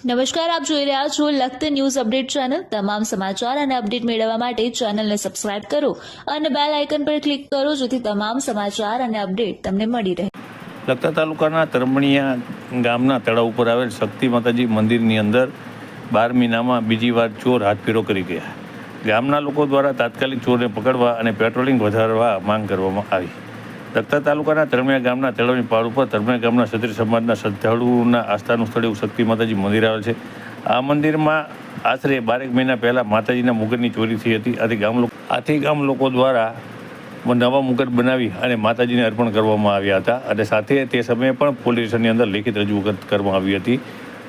નમસ્કાર, આપ જોઈ રહ્યા છો લખત ન્યૂઝ અપડેટ ચેનલ। તમામ સમાચાર અને અપડેટ મેળવવા માટે ચેનલને સબસ્ક્રાઇબ કરો અને બેલ આઇકન પર ક્લિક કરો જેથી તમામ સમાચાર અને અપડેટ તમને મળી રહે। લખતર તાલુકાના તરમણીયા ગામના તળાવ ઉપર આવેલ શક્તિ માતાજી મંદિરની અંદર 12 મહિનામાં બીજી વાર ચોર હાથફેરો કરી ગયા। ગામના લોકો દ્વારા તાત્કાલિક ચોરને પકડવા અને પેટ્રોલિંગ વધારવા માંગ કરવામાં આવી। લખતર તાલુકાના તરમણીયા ગામના તળાવની પાળ ઉપર તરમણીયા ગામના ક્ષત્રિય સમાજના શ્રદ્ધાળુઓના આસ્થાનું સ્થળ એવું શક્તિ માતાજી મંદિર આવેલ છે। આ મંદિરમાં આશરે 12 મહિના પહેલાં માતાજીના મુગટની ચોરી થઈ હતી। આથી ગામ લોકો દ્વારા નવા મુગટ બનાવી અને માતાજીને અર્પણ કરવામાં આવ્યા હતા અને સાથે તે સમયે પણ પોલીસ સ્ટેશનની અંદર લેખિત રજૂઆત કરવામાં આવી હતી।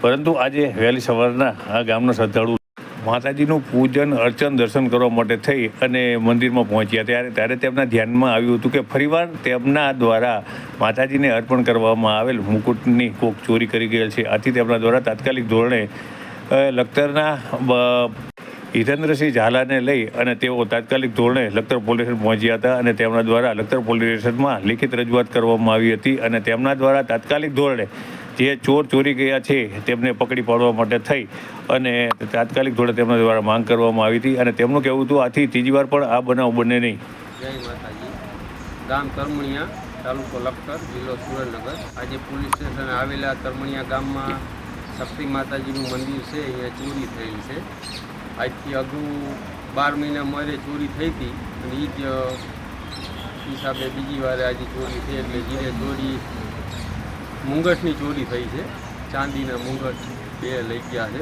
પરંતુ આજે વહેલી સવારના આ ગામના શ્રદ્ધાળુ માતાજીનું પૂજન અર્ચન દર્શન કરવા માટે થઈ અને મંદિરમાં પહોંચ્યા ત્યારે તેમના ધ્યાનમાં આવ્યું હતું કે ફરીવાર તેમના દ્વારા માતાજીને અર્પણ કરવામાં આવેલ મુકુટની કોક ચોરી કરી ગયેલ છે। આથી તેમના દ્વારા તાત્કાલિક ધોરણે લખતરના હિતેન્દ્રસિંહ ઝાલાને લઈ અને તેઓ તાત્કાલિક ધોરણે લખતર પોલીસ સ્ટેશન પહોંચ્યા હતા અને તેમના દ્વારા લખતર પોલીસ સ્ટેશનમાં લેખિત રજૂઆત કરવામાં આવી હતી અને તેમના દ્વારા તાત્કાલિક ધોરણે જે ચોર ચોરી ગયા છે તેમને પકડી પાડવા માટે થઈ અને તાત્કાલિક ધોરણે તેમના દ્વારા માંગ કરવામાં આવી હતી અને તેમનું કહેવું હતું આથી ત્રીજી વાર પણ આ બનાવ બને નહીં। જય માતાજી। ગામ તરમણીયા, તાલુકો લખતર, જિલ્લો સુરેન્દ્રનગર। આજે પોલીસ સ્ટેશન આવેલા તરમણીયા ગામમાં શક્તિ માતાજીનું મંદિર છે, અહીંયા ચોરી થયેલી છે। આજથી અગાઉ 12 મહિના મોરે ચોરી થઈ હતી અને એ જ હિસાબે બીજી વાર આજે ચોરી થઈ એટલે જીરે ચોરી મુંગટની ચોરી થઈ છે। ચાંદીના મુંગટ 2 લઈ ગયા છે,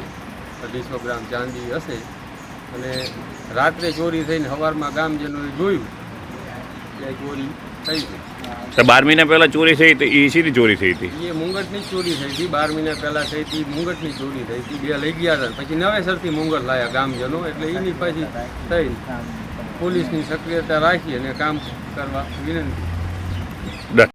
250 ગ્રામ ચાંદી હશે અને રાત્રે ચોરી થઈને સવારમાં ગામજનોએ જોયું કે ચોરી થઈ છે। 12 મહિના પહેલાં ચોરી થઈ તો એ સીધી ચોરી થઈ હતી? એ મુંગટની ચોરી થઈ હતી, 12 મહિના પહેલાં થઈ હતી, મુંગટની ચોરી થઈ હતી, 2 લઈ ગયા હતા। પછી નવેસરથી મુંગટ લાયા ગામજનો, એટલે એની પછી થઈ પોલીસની સક્રિયતા રાખી અને કામ કરવા વિનંતી।